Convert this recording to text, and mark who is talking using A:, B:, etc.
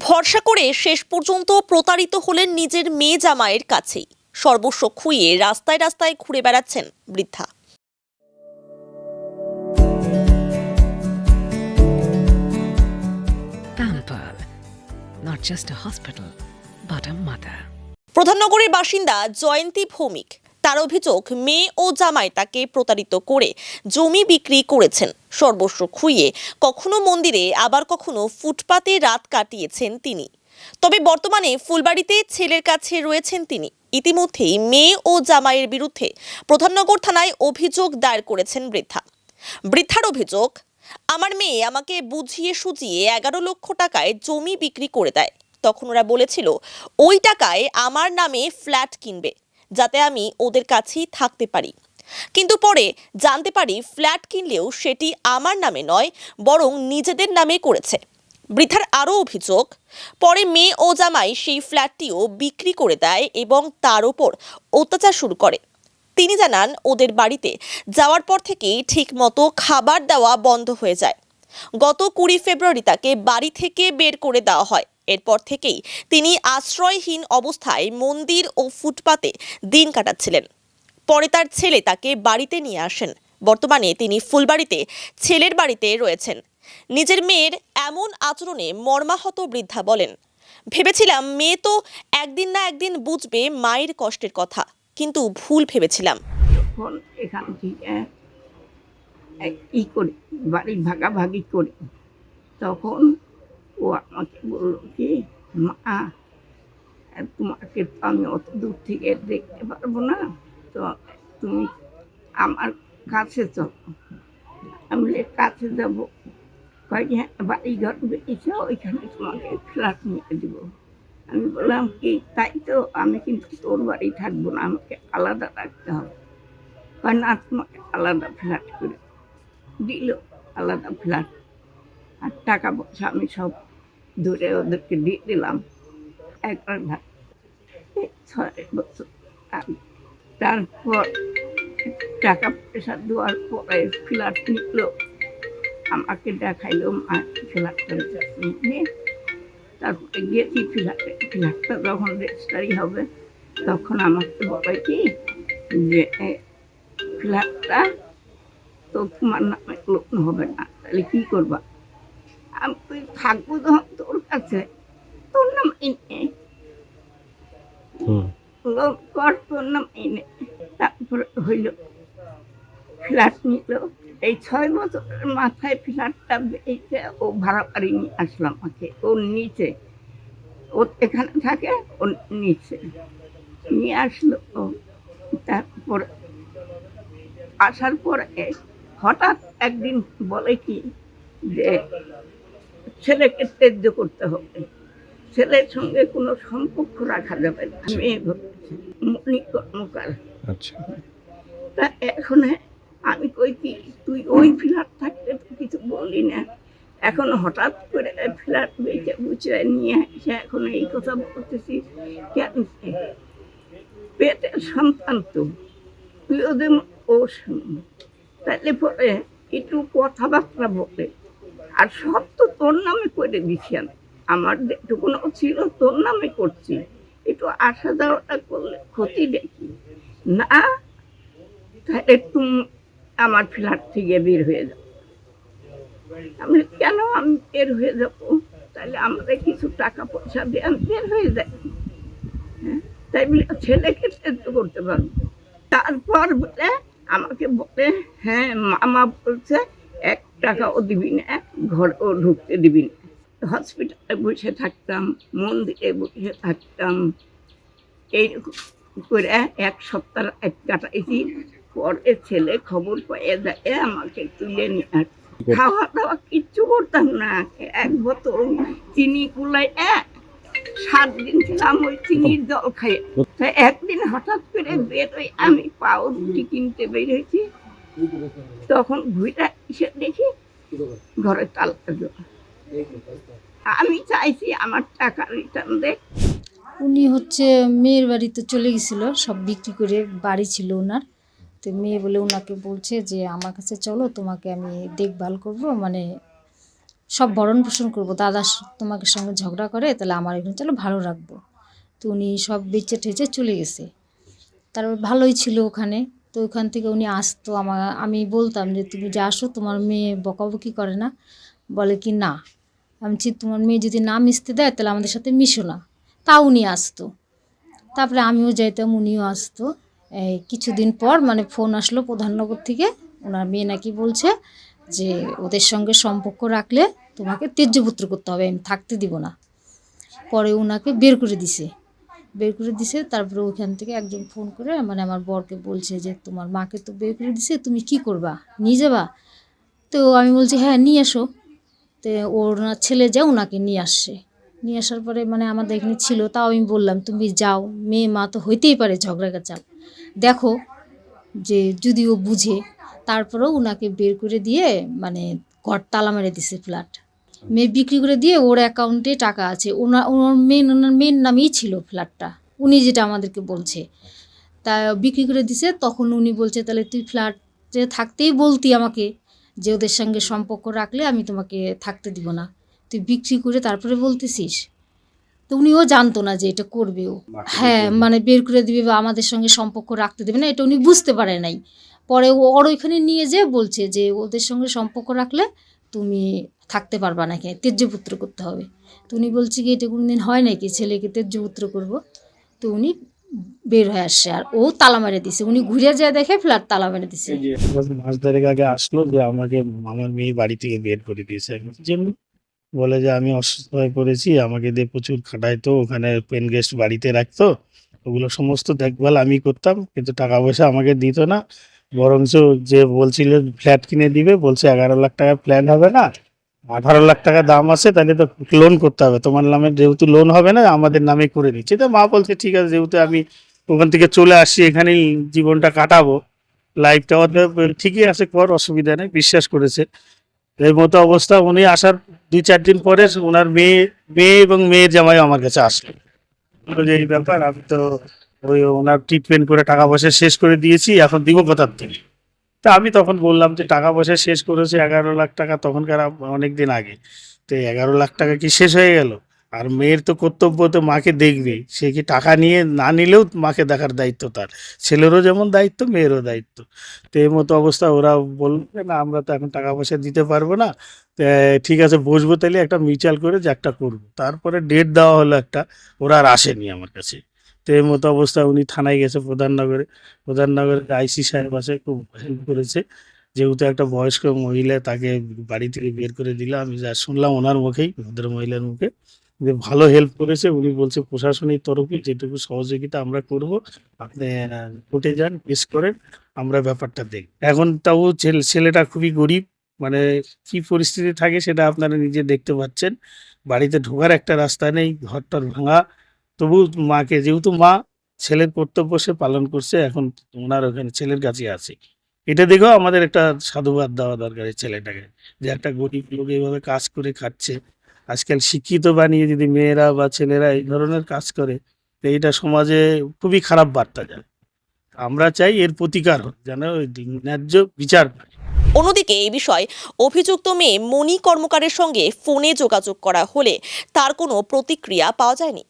A: ভরসা করে শেষ পর্যন্ত প্রতারিত হলেন নিজের মেয়ে জামাইয়ের কাছেই। সর্বস্ব খুইয়ে রাস্তায় রাস্তায় ঘুরে বেড়াচ্ছেন বৃদ্ধা।
B: Pampered, not just a hospital, but a mother.
A: প্রধাননগরের বাসিন্দা জয়ন্তী ভৌমিক। তার অভিযোগ, মেয়ে ও জামাই তাকে প্রতারিত করে জমি বিক্রি করেছেন। সর্বস্ব খুইয়ে কখনো মন্দিরে আবার কখনো ফুটপাতে রাত কাটিয়েছেন তিনি। তবে বর্তমানে ফুলবাড়িতে ছেলের কাছে রয়েছেন তিনি। ইতিমধ্যেই মেয়ে ও জামাইয়ের বিরুদ্ধে প্রধাননগর থানায় অভিযোগ দায়ের করেছেন বৃদ্ধার অভিযোগ, আমার মেয়ে আমাকে বুঝিয়ে সুঝিয়ে 11 লক্ষ টাকায় জমি বিক্রি করে দেয়। তখন ওরা বলেছিল ওই টাকায় আমার নামে ফ্ল্যাট কিনবে, যাতে আমি ওদের কাছেই থাকতে পারি। কিন্তু পরে জানতে পারি ফ্ল্যাট কিনলেও সেটি আমার নামে নয়, বরং নিজেদের নামে করেছে। বৃদ্ধার আরও অভিযোগ, পরে মেয়ে ও জামাই সেই ফ্ল্যাটটিও বিক্রি করে দেয় এবং তার ওপর অত্যাচার শুরু করে। তিনি জানান, ওদের বাড়িতে যাওয়ার পর থেকেই ঠিক মতো খাবার দেওয়া বন্ধ হয়ে যায়। গত 20 ফেব্রুয়ারি তাকে বাড়ি থেকে বের করে দেওয়া হয়। এরপর থেকেই তিনি আশ্রয়হীন অবস্থায় মন্দির ও ফুটপাতে দিন কাটাচ্ছিলেন। পরে তার ছেলে তাকে বাড়িতে নিয়ে আসেন। বর্তমানে তিনি ফুলবাড়িতে ছেলের বাড়িতে রয়েছেন। নিজের মেয়ের এমন আচরণে মর্মাহত বৃদ্ধা বলেন, ভেবেছিলাম মেয়ে তো একদিন না একদিন বুঝবে মায়ের কষ্টের কথা, কিন্তু ভুল ভেবেছিলাম।
C: যখন এখান থেকে ই করি বাড়ি ভাগাভাগি করি, তখন ও আমাকে বললো কি, মা তোমাকে তো আমি অত দূর থেকে দেখতে পারবো না, তো তুমি আমার কাছে চলো। আমি কাছে যাবো, কয় হ্যাঁ বাড়ি ঘর বেরিয়েছে, ওইখানে তোমাকে ফ্ল্যাট নিয়ে দিব। আমি বললাম কি, তাই তো, আমি কিন্তু তোর বাড়ি থাকবো না, আমাকে আলাদা রাখতে হবে। কয় না, তোমাকে আলাদা ফ্ল্যাট করে দিল, আলাদা ফ্ল্যাট। আর টাকা পয়সা আমি সব ধরে ওদেরকে দিয়ে দিলাম 1 লাখ, 6 বছর আগে। তারপর টাকা পয়সা দেওয়ার পরে ফ্ল্যাট নিল, আমাকে দেখাইলো মা ফ্ল্যাটটা নিয়ে। তারপরে গিয়েছি ফ্ল্যাটটা যখন রেজিস্ট্রি হবে, তখন আমাকে বলে কি যে ফ্ল্যাটটা তো তোমার নামে লোন হবে না, তাহলে কি করবা? আমি তুই থাকবো তখন তোর কাছে, তোর নাম এনে লোন কর, তোর নাম এনে। তারপরে হইল ফ্ল্যাট নিল। এই 6 বছরের মাথায় ফ্ল্যাটটা বেঁচে ও ভাড়া বাড়ি নিয়ে আসলাম। আমাকে ওর নিচে, ও এখানে থাকে, ওর নিচে নিয়ে আসলো। তারপরে আসার পরে হঠাৎ একদিন বলে কি যে ছেলেকে ত্যায্য করতে হবে, ছেলের সঙ্গে কোনো সম্পর্ক রাখা যাবে না। মেয়ে হচ্ছে মণি কর্মকার। আচ্ছা, তা এখন আমি কই কি, তুই ওই ফ্ল্যাট থাকতে তো কিছু বললি না, এখন হঠাৎ করে ফ্ল্যাট বেঁচে বুঝে নিয়ে এসে এখন এই কথা বলতেছিস কেন? পেটের সন্তান তো, তুই ওদের ও তাহলে পরে একটু কথাবার্তা বলে, আর সব তো তোর নামে করে দিছি। আমি আমার যেটুকুনো ছিল তোর নামে করছি, একটু আসা যাওয়াটা করলে ক্ষতি দেখি না, তাহলে তুমি আমার ফ্ল্যাট থেকে বের হয়ে যাও। আমি কেন আমি বের হয়ে যাবো? তাহলে আমাদের কিছু টাকা পয়সা দিয়ে আমি বের হয়ে যাই, হ্যাঁ, তাই বলে ছেলেকে ত্যায্য করতে পারবো? তারপর বলে আমাকে বলে, হ্যাঁ মামা বলছে 1 টাকাও দিবি না, ঘরও ঢুকতে দিবি না। হসপিটালে বসে থাকতাম, মন্দিরে বসে থাকতাম, এইরকম করে 1 সপ্তাহ কাটাইছি। পরে ছেলে খবর পেয়ে যায়, আমাকে তুলে নিয়ে আসছে। খাওয়া দাওয়া কিচ্ছু করতাম না, 1 বোতল চিনি কুলাই 7 দিন ছিলাম ওই চিনির জল খাইয়ে। তাই একদিন হঠাৎ করে বেরোই, আমি পাউরুটি কিনতে বেরিয়েছি, তখন ঘুরে এসে দেখি ঘরে তালা দেওয়া। আমি চাইছি আমার টাকা রিটার্ন দে।
D: উনি হচ্ছে মেয়ের বাড়িতে চলে গেছিল, সব বিক্রি করে, বাড়ি ছিল ওনার। তো মেয়ে বলে ওনাকে বলছে যে আমার কাছে চলো, তোমাকে আমি দেখভাল করব, মানে সব ভরণ পোষণ করবো, দাদা তোমাকে সঙ্গে ঝগড়া করে তাহলে আমার এখানে চলো ভালো রাখবো। তো উনি সব বেচে ঠেচে চলে গেছে। তারপর ভালোই ছিল ওখানে। তো ওখান থেকে উনি আসতো, আমি বলতাম যে তুমি যে আসো, তোমার মেয়ে বকাবকি করে না? বলে কি না। আমি বলছি তোমার মেয়ে যদি না মিশতে দেয় তাহলে আমাদের সাথে মিশো না। তাও উনি আসতো। তারপরে আমিও যাইতাম, উনিও আসতো। এই কিছুদিন পর মানে ফোন আসলো প্রধাননগর থেকে, ওনার মেয়ে নাকি বলছে যে ওদের সঙ্গে সম্পর্ক রাখলে তোমাকে ত্যায্যপুত্র করতে হবে, আমি থাকতে দিব না। পরে ওনাকে বের করে দিছে। তারপরে ওখান থেকে একজন ফোন করে মানে আমার বরকে বলছে যে তোমার মাকে তো বের করে দিছে, তুমি কি করবা, নিয়ে যাবা? তো আমি বলছি হ্যাঁ নিয়ে এসো। তো ওনার ছেলে যা ওনাকে নিয়ে আসছে। নিয়ে আসার পরে মানে আমাদের এখানে ছিল, তাও আমি বললাম তুমি যাও, মেয়ে মা তো হইতেই পারে ঝগড়া কাচাল, দেখো যে যদি ও বুঝে। তারপরেও ওনাকে বের করে দিয়ে মানে ঘর তালা মেরে দিছে ফ্ল্যাট। মেয়ে বিক্রি করে দিয়ে ওর অ্যাকাউন্টে টাকা আছে, ওনার মেয়ের নামেই ছিল ফ্ল্যাটটা, উনি যেটা আমাদেরকে বলছে। তা বিক্রি করে দিছে। তখন উনি বলছে তাহলে তুই ফ্ল্যাটে থাকতেই বলতি আমাকে যে ওদের সঙ্গে সম্পর্ক রাখলে আমি তোমাকে থাকতে দিব না, তুই বিক্রি করে তারপরে বলতেছিস। তো উনিও জানতো না যে এটা করবে ও। হ্যাঁ মানে বের করে দিবে বা আমাদের সঙ্গে সম্পর্ক রাখতে দেবে না, এটা উনি বুঝতে পারে নাই। পরে ও ওর ওইখানে নিয়ে যেয়ে বলছে যে ওদের সঙ্গে সম্পর্ক রাখলে তুমি থাকতে পারবা না, এখানে ত্যায্যপুত্র করতে হবে। তো উনি বলছে কি এটা কোনোদিন হয় নাকি ছেলেকে ত্যায্যপুত্র করব। তো উনি বের হয়ে আসছে আর ও তালা মেরে দিছে, উনি ঘুরে যায় দেখে ফ্ল্যাট তালা মেরে দিছে।
E: মাস দেড়েক আগে আসলো যে আমাকে আমার মেয়ে বাড়ি থেকে বের করে দিয়েছে। যেমনি বলে যে আমি অসুস্থ হয়ে পড়েছি, আমাকে দিয়ে প্রচুর খাটাইতো, ওখানে পেন গেস্ট বাড়িতে রাখতো, ওগুলো সমস্ত দেখভাল আমি করতাম, কিন্তু টাকা পয়সা আমাকে দিত না। বরঞ্চ যে বলছিল ফ্ল্যাট কিনে দিবে, বলছে 11 লাখ টাকা প্ল্যান হবে না, 18 লাখ টাকা দাম আছে, তাহলে তো লোন করতে হবে, তোমার নামে যেহেতু লোন হবে না আমাদের নামে করে দিচ্ছি। তো মা বলছে ঠিক আছে, যেহেতু আমি ওখান থেকে চলে আসছি এখানেই জীবনটা কাটাবো, লাইফটা ঠিকই আছে, কর, অসুবিধা নেই, বিশ্বাস করেছে। এই মতো অবস্থা, উনি আসার 2-4 দিন পরে ওনার মেয়ে এবং মেয়ের জামাই আমার কাছে আসলো, বললো যে এই ব্যাপার, আমি তো ওই ওনার ট্রিটমেন্ট করে টাকা পয়সা শেষ করে দিয়েছি, এখন দিব কোথার থেকে। তা আমি তখন বললাম যে টাকা পয়সা শেষ করেছে 11 লাখ টাকা, তখনকার অনেক দিন আগে। তো 11 লাখ টাকা কি শেষ হয়ে গেল? আর মেয়ের তো কর্তব্য তো মাকে দেখবে, সে কি টাকা নিয়ে না নিলেও মাকে দেখার দায়িত্ব তার, ছেলেরও যেমন দায়িত্ব মেয়েরও দায়িত্ব। তো এই মতো অবস্থা ওরা বললো যে না আমরা তো এখন টাকা পয়সা দিতে পারবো না, ঠিক আছে বসবো তাহলে একটা মিউচুয়াল করে যে একটা করবো। তারপরে ডেট দেওয়া হলো একটা, ওরা আর আসেনি আমার কাছে। তো এই মতো অবস্থা উনি থানায় গেছে প্রধাননগরে আইসি সাহেব আছে, খুব হেল্প করেছে। যেহেতু একটা বয়স্ক মহিলা, তাকে বাড়ি থেকে বের করে দিল, আমি যা শুনলাম ওনার মুখেই, ভদ্র মহিলার মুখে, যে ভালো হেল্প করেছে। উনি বলছে প্রশাসনিক তরফে যেটুকু সহযোগিতা আমরা করব, আপনি কোর্টে যান, কেস করেন, আমরা ব্যাপারটা দেখি। এখন তাও ছেলেটা খুবই গরিব, মানে কি পরিস্থিতি থাকে সেটা আপনারা নিজে দেখতে পাচ্ছেন। বাড়িতে ঢোকার একটা রাস্তা নেই, ঘরটার ভাঙা। তবু মাকে, যেহেতু মা ছেলের কর্তব্য সে পালন করছে, এখন ওনার ওখানে ছেলের কাছে আছে। এটা দেখেও আমাদের একটা সাধুবাদ দেওয়া দরকার এই ছেলেটাকে, যে একটা গরিব লোক এইভাবে কাজ করে খাচ্ছে। আজকাল শিক্ষিত বানিয়ে যদি মেয়েরা বা ছেলেরা এই ধরনের কাজ করে, তো এইটা সমাজে খুবই খারাপ বার্তা যায়। আমরা চাই এর প্রতিকার হোক, যেন ওই ন্যায্য বিচার পায়।
A: অন্যদিকে এই বিষয়ে অভিযুক্ত মেয়ে মণি কর্মকারের সঙ্গে ফোনে যোগাযোগ করা হলে তার কোনো প্রতিক্রিয়া পাওয়া যায়নি।